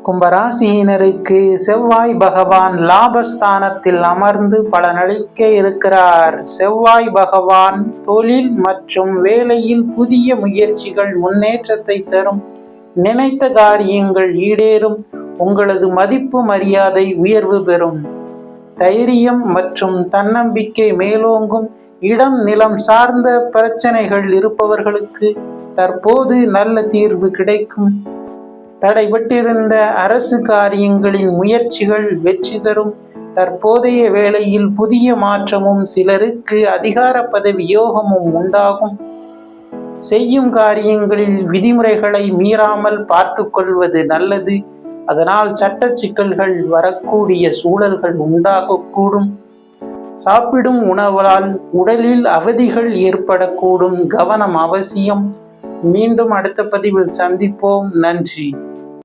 கும்பராசியினருக்கு செவ்வாய் பகவான் லாபஸ்தானத்தில் அமர்ந்து பலனளிக்க இருக்கிறார். செவ்வாய் பகவான் தொழில் மற்றும் வேலையில் புதிய முயற்சிகள் முன்னேற்றத்தை தரும். நினைத்த காரியங்கள் ஈடேறும். உங்களது மதிப்பு மரியாதை உயர்வு பெறும். தைரியம் மற்றும் தன்னம்பிக்கை மேலோங்கும். இடம் நிலம் சார்ந்த பிரச்சனைகள் இருப்பவர்களுக்கு தற்போது நல்ல தீர்வு கிடைக்கும். தடைபட்டிருந்த அரசு காரியங்களின் முயற்சிகள் வெற்றி தரும். தற்போதைய வேளையில் புதிய மாற்றமும் சிலருக்கு அதிகார பதவி யோகமும் உண்டாகும். செய்யும் காரியங்களில் விதிமுறைகளை மீறாமல் பார்த்து கொள்வது நல்லது. அதனால் சட்ட சிக்கல்கள் வரக்கூடிய சூழல்கள் உண்டாகக்கூடும். சாப்பிடும் உணவால் உடலில் அவதிகள் ஏற்படக்கூடும். கவனம் அவசியம். மீண்டும் அடுத்த பதிவில் சந்திப்போம். நன்றி.